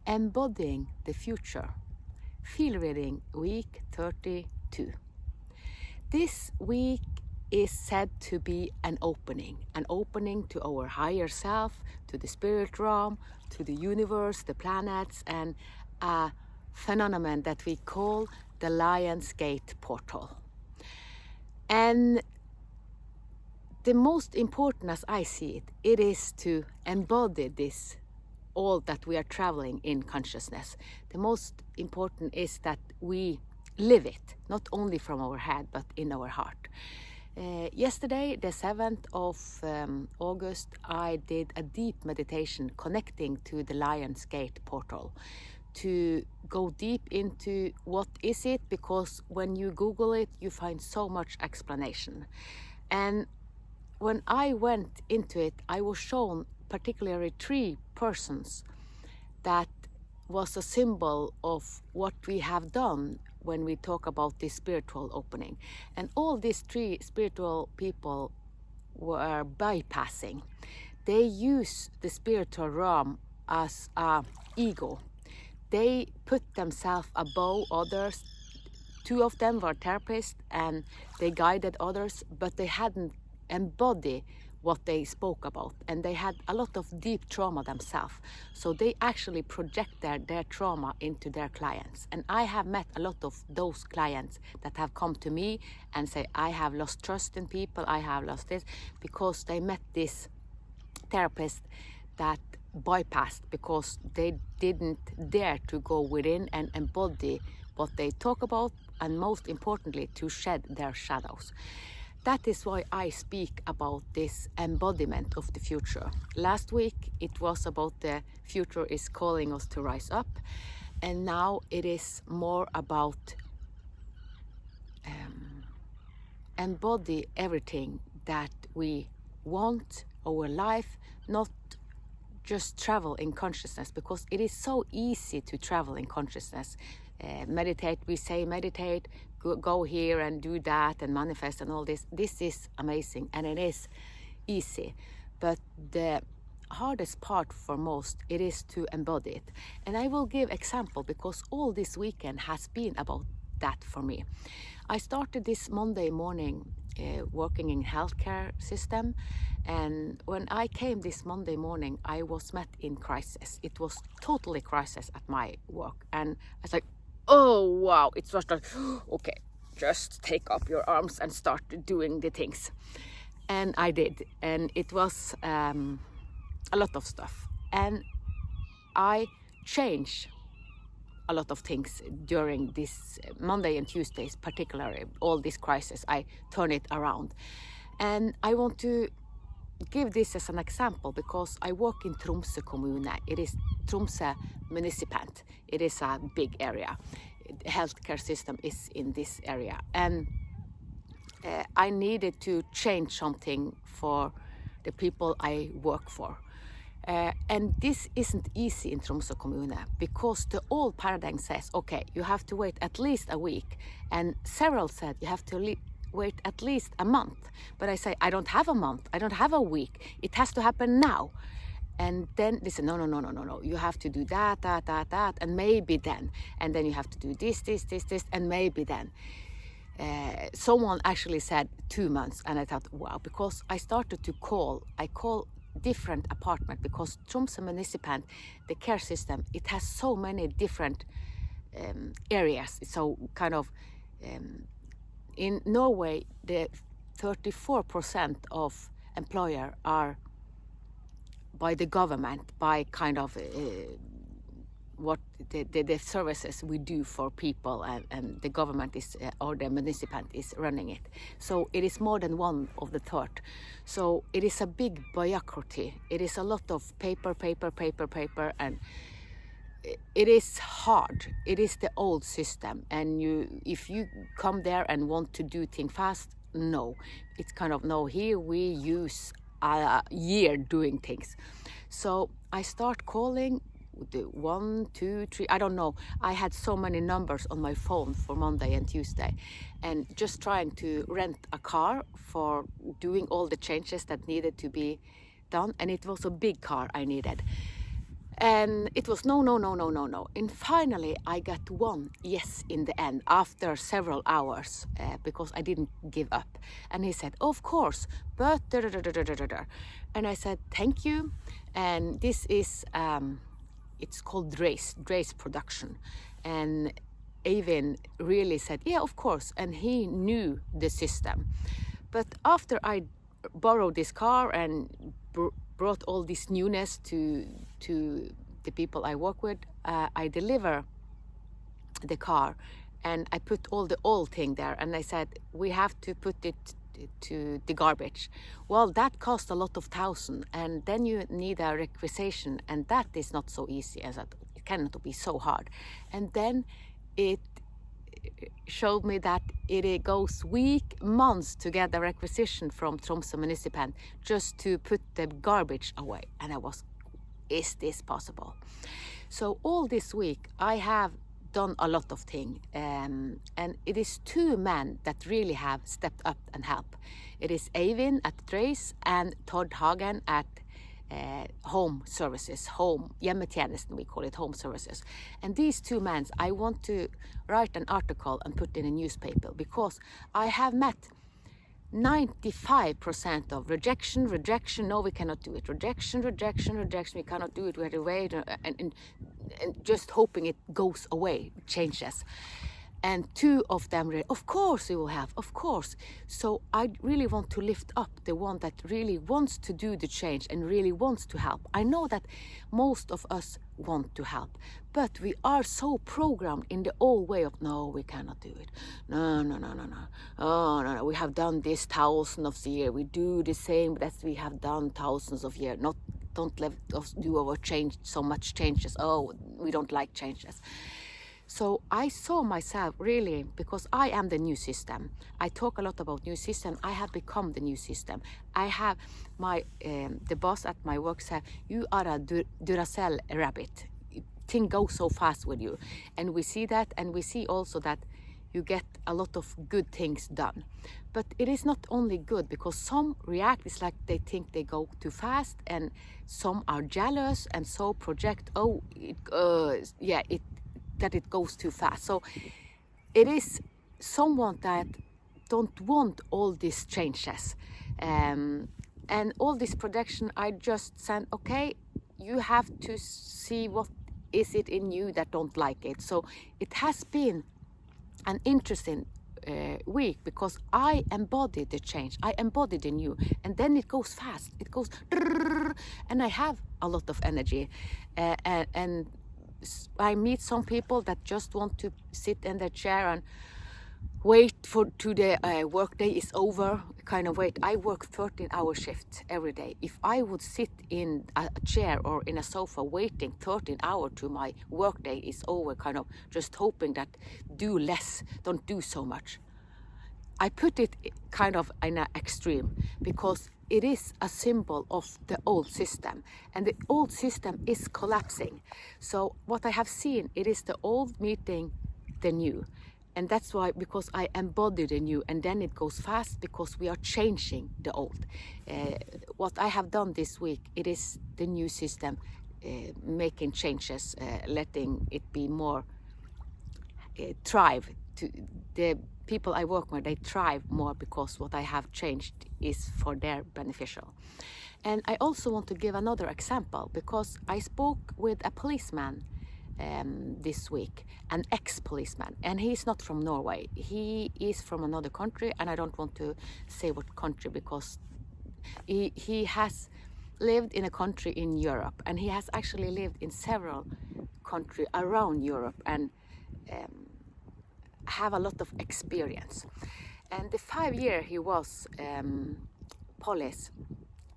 Embodying the Future, Field Reading Week 32. This week is said to be an opening to our higher self, to the spirit realm, to the universe, the planets, and a phenomenon that we call the Lion's Gate portal. And the most important, as I see it, it is to embody this, all that we are traveling in consciousness. The most important is that we live it, not only from our head, but in our heart. Yesterday, the 7th of August, I did a deep meditation connecting to the Lion's Gate portal to go deep into what is it, because when you Google it, you find so much explanation. And when I went into it, I was shown particularly 3 persons that was a symbol of what we have done when we talk about this spiritual opening. And all these 3 spiritual people were bypassing. They use the spiritual realm as a ego. They put themselves above others. 2 of them were therapists and they guided others, but they hadn't embodied what they spoke about, and they had a lot of deep trauma themselves. So they actually project their trauma into their clients. And I have met a lot of those clients that have come to me and say, I have lost trust in people, I have lost this, because they met this therapist that bypassed, because they didn't dare to go within and embody what they talk about, and most importantly, to shed their shadows. That is why I speak about this embodiment of the future. Last week it was about the future is calling us to rise up, and now it is more about embody everything that we want, our life, not just travel in consciousness, because it is so easy to travel in consciousness. Meditate, we say meditate, go here and do that and manifest and all this. This is amazing and it is easy, but the hardest part for most, it is to embody it. And I will give example, because all this weekend has been about that for me. I started this Monday morning working in healthcare system, and when I came this Monday morning, I was met in crisis. It was totally crisis at my work, and I was like, oh wow, it was like, okay, just take up your arms and start doing the things. And I did, and it was a lot of stuff, and I changed a lot of things during this Monday and Tuesdays, particularly all this crisis. I turn it around, and I want to give this as an example, because I work in Tromsø kommune. It is Tromsø municipality. It is a big area. The healthcare system is in this area, and I needed to change something for the people I work for. And this isn't easy in Tromsø kommune, because the old paradigm says, okay, you have to wait at least a week, and several said you have to wait at least a month. But I say, I don't have a month, I don't have a week, it has to happen now. And then they say, no, you have to do that, and maybe then. And then you have to do this, and maybe then. Someone actually said 2 months, and I thought, wow, because I started to call different apartment, because Tromsø municipality, the care system, it has so many different areas. So kind of in Norway, the 34% of employer are by the government, by kind of what the services we do for people, and the government is or the municipality is running it. So it is more than 1 of the third. So it is a big bureaucracy. It is a lot of paper, and it is hard. It is the old system, and if you come there and want to do things fast, no. It's kind of, no, here we use a year doing things. So I start calling the 1, 2, 3, I don't know. I had so many numbers on my phone for Monday and Tuesday, and just trying to rent a car for doing all the changes that needed to be done. And it was a big car I needed. And it was no, no, no, no, no, no. And finally, I got one yes in the end after several hours because I didn't give up. And he said, of course, but da, da, da, da, da, da, da. And I said, thank you. And this is, it's called Dre's production. And Eivind really said, yeah, of course. And he knew the system. But after I borrowed this car and brought all this newness to the people I work with, I deliver the car and I put all the old thing there, and I said we have to put it to the garbage. Well, that cost a lot of thousand, and then you need a requisition, and that is not so easy, as that it cannot be so hard. And then it showed me that it goes months to get a requisition from Tromsø municipality just to put the garbage away. And I was, is this possible? So all this week I have done a lot of things, and it is two men that really have stepped up and helped. It is Eivind at Dre's and Todd Hagen at home services, hjemmetjenesten, we call it, home services. And these two men, I want to write an article and put in a newspaper, because I have met 95% of rejection, no, we cannot do it, rejection, we cannot do it, we have to wait, and just hoping it goes away, changes. And two of them, of course we will have, of course. So I really want to lift up the one that really wants to do the change and really wants to help. I know that most of us want to help, but we are so programmed in the old way of, no, we cannot do it. No. Oh, no, we have done this thousands of years. We do the same that we have done thousands of years. Don't let us do our change, so much changes. Oh, we don't like changes. So I saw myself really, because I am the new system. I talk a lot about new system. I have become the new system. I have the boss at my work said, you are a Duracell rabbit. Things go so fast with you. And we see that, and we see also that you get a lot of good things done. But it is not only good, because some react, it's like they think they go too fast, and some are jealous and so project, that it goes too fast. So it is someone that don't want all these changes. And all this production, I just said, okay, you have to see what is it in you that don't like it. So it has been an interesting week, because I embody the change. I embody the new, and then it goes fast. It goes, and I have a lot of energy. And I meet some people that just want to sit in their chair and wait to the work day is over, kind of wait. I work 13-hour shifts every day. If I would sit in a chair or in a sofa waiting 13 hours to my work day is over, kind of just hoping that do less, don't do so much. I put it kind of in an extreme, because it is a symbol of the old system, and the old system is collapsing. So what I have seen, it is the old meeting the new. And that's why, because I embody the new, and then it goes fast, because we are changing the old. What I have done this week, it is the new system making changes, letting it be more thrive. To the people I work with, they thrive more, because what I have changed is for their beneficial. And I also want to give another example, because I spoke with a policeman this week, an ex-policeman, and he's not from Norway. He is from another country, and I don't want to say what country, because he has lived in a country in Europe, and he has actually lived in several countries around Europe, and have a lot of experience. And the 5 years he was police,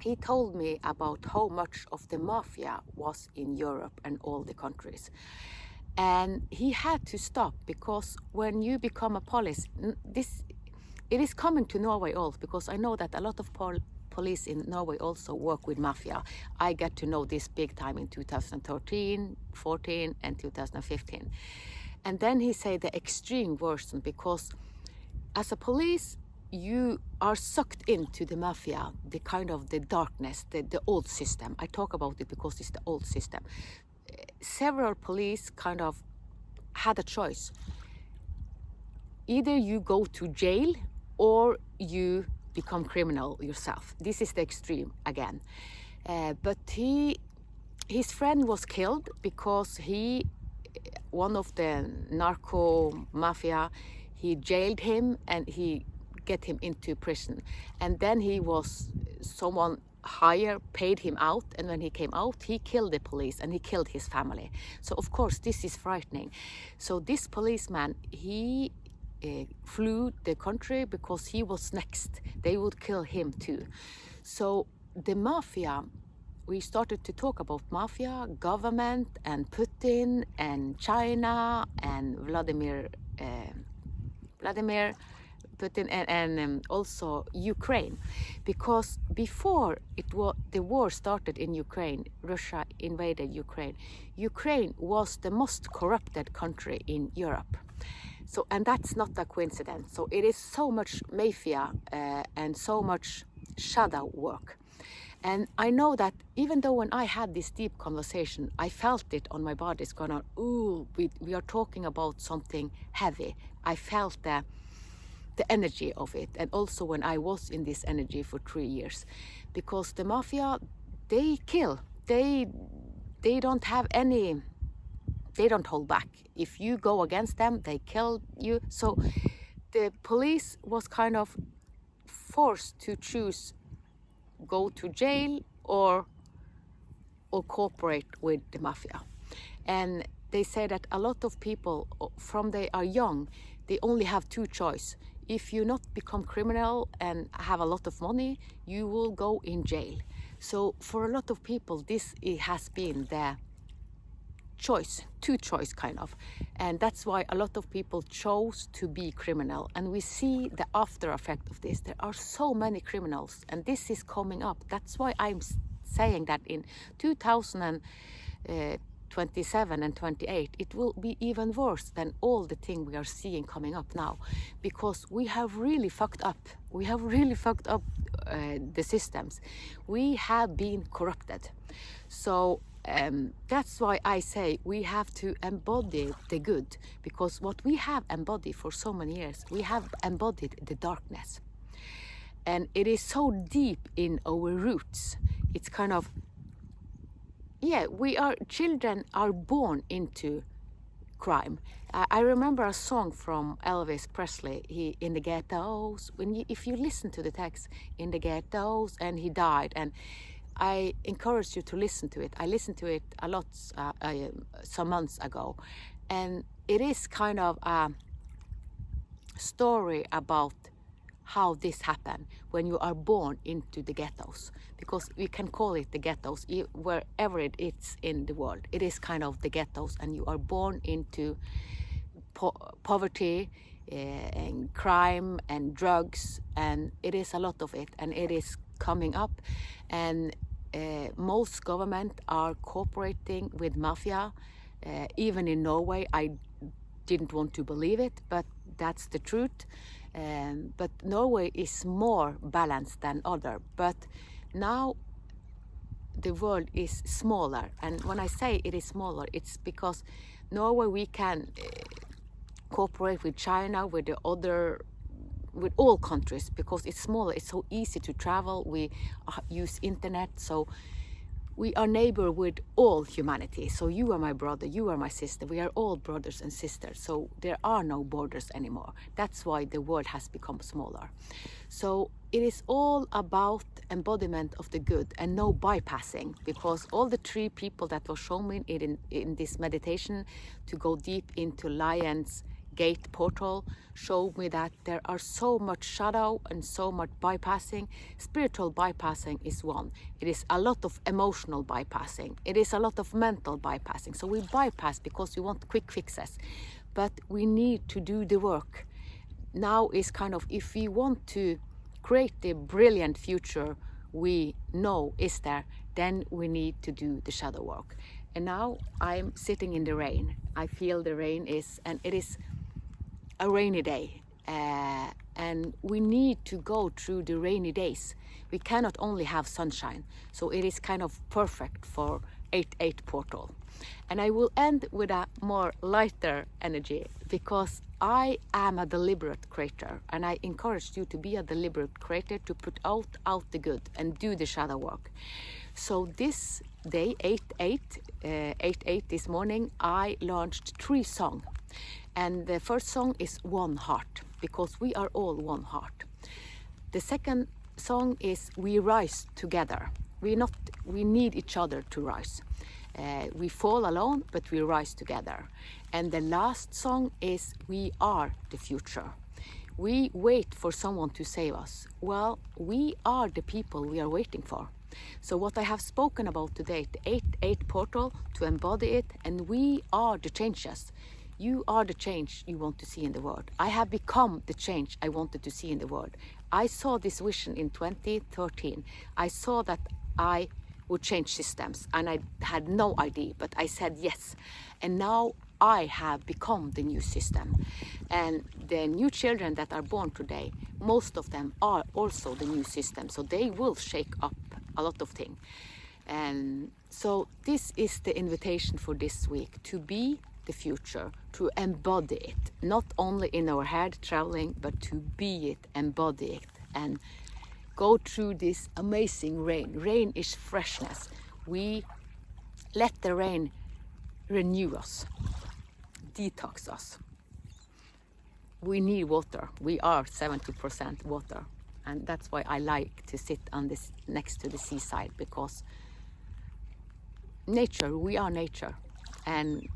he told me about how much of the mafia was in Europe and all the countries. And he had to stop, because when you become a police, it is coming to Norway also, because I know that a lot of police in Norway also work with mafia. I get to know this big time in 2013, 14 and 2015. And then he said the extreme version, because as a police, you are sucked into the mafia, the kind of the darkness, the old system. I talk about it because it's the old system. several police kind of had a choice. Either you go to jail or you become criminal yourself. This is the extreme again. But his friend was killed because one of the narco mafia, he jailed him and he get him into prison. And then someone higher paid him out, and when he came out, he killed the police and he killed his family. So of course this is frightening. So this policeman, he flew the country because he was next. They would kill him too. So the mafia, we started to talk about mafia, government, and Putin, and China, and Vladimir Putin, and also Ukraine, because before the war started in Ukraine, Russia invaded Ukraine. Ukraine was the most corrupted country in Europe. So, and that's not a coincidence. So it is so much mafia and so much shadow work. And I know that even though when I had this deep conversation, I felt it on my body. It's going on, ooh, we are talking about something heavy. I felt the energy of it. And also when I was in this energy for 3 years. Because the mafia, they kill. They don't have any, they don't hold back. If you go against them, they kill you. So the police was kind of forced to choose go to jail or cooperate with the mafia. And they say that a lot of people from they are young, they only have two choices. If you not become criminal and have a lot of money, you will go in jail. So for a lot of people, it has been the two choice kind of. And that's why a lot of people chose to be criminal. And we see the after effect of this. There are so many criminals and this is coming up. That's why I'm saying that in 2027 and 28, it will be even worse than all the things we are seeing coming up now, because we have really fucked up. We have really fucked up the systems. We have been corrupted. So that's why I say we have to embody the good, because what we have embodied for so many years, we have embodied the darkness. And it is so deep in our roots. It's kind of, children are born into crime. I remember a song from Elvis Presley, in the ghettos, if you listen to the text, in the ghettos, and he died. And I encourage you to listen to it. I listened to it a lot some months ago. And it is kind of a story about how this happened when you are born into the ghettos. Because we can call it the ghettos, wherever it is in the world. It is kind of the ghettos, and you are born into poverty and crime and drugs. And it is a lot of it, and it is coming up. And most government are cooperating with mafia. Even in Norway, I didn't want to believe it, but that's the truth. But Norway is more balanced than other. But now the world is smaller. And when I say it is smaller, it's because Norway, we can cooperate with China, with all countries, because it's smaller. It's so easy to travel. We use internet, so we are neighbor with all humanity. So you are my brother, you are my sister. We are all brothers and sisters. So there are no borders anymore. That's why the world has become smaller. So it is all about embodiment of the good and no bypassing, because all the three people that were shown me in this meditation to go deep into Lion's Gate portal showed me that there are so much shadow and so much bypassing. Spiritual bypassing is one. It is a lot of emotional bypassing. It is a lot of mental bypassing. So we bypass because we want quick fixes, but we need to do the work. Now is kind of, if we want to create the brilliant future we know is there, then we need to do the shadow work. And now I'm sitting in the rain. I feel the rain is, and it is a rainy day, and we need to go through the rainy days. We cannot only have sunshine, so it is kind of perfect for 8-8 portal. And I will end with a more lighter energy, because I am a deliberate creator, and I encourage you to be a deliberate creator, to put out the good and do the shadow work. So this day, 8/8 this morning, I launched 3 songs. And the first song is One Heart, because we are all one heart. The second song is We Rise Together. We need each other to rise. We fall alone, but we rise together. And the last song is We Are the Future. We wait for someone to save us. Well, we are the people we are waiting for. So what I have spoken about today, the 8/8 portal, to embody it, and we are the changes. You are the change you want to see in the world. I have become the change I wanted to see in the world. I saw this vision in 2013. I saw that I would change systems, and I had no idea, but I said yes. And now I have become the new system. And the new children that are born today, most of them are also the new system. So they will shake up a lot of things. And so this is the invitation for this week, to be the future, to embody it, not only in our head traveling, but to be it, embody it, and go through this amazing rain. Rain is freshness. We let the rain renew us, detox us. We need water. We are 70% water. And that's why I like to sit on this next to the seaside, because nature, we are nature. And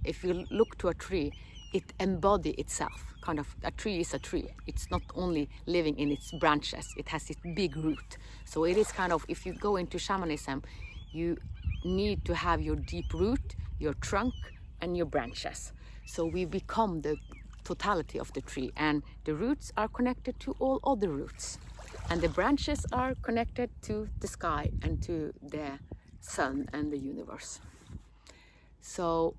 if you look to a tree, it embodies itself. Kind of, a tree is a tree. It's not only living in its branches, it has its big root. So it is kind of, if you go into shamanism, you need to have your deep root, your trunk, and your branches. So we become the totality of the tree, and the roots are connected to all other roots, and the branches are connected to the sky and to the sun and the universe. So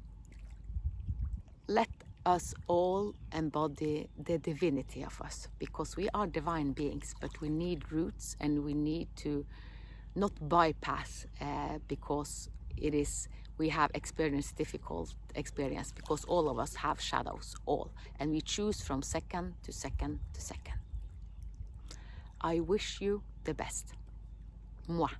let us all embody the divinity of us, because we are divine beings, but we need roots, and we need to not bypass because we have experienced difficult experience, because all of us have shadows, all, and we choose from second to second to second. I wish you the best. Mwah.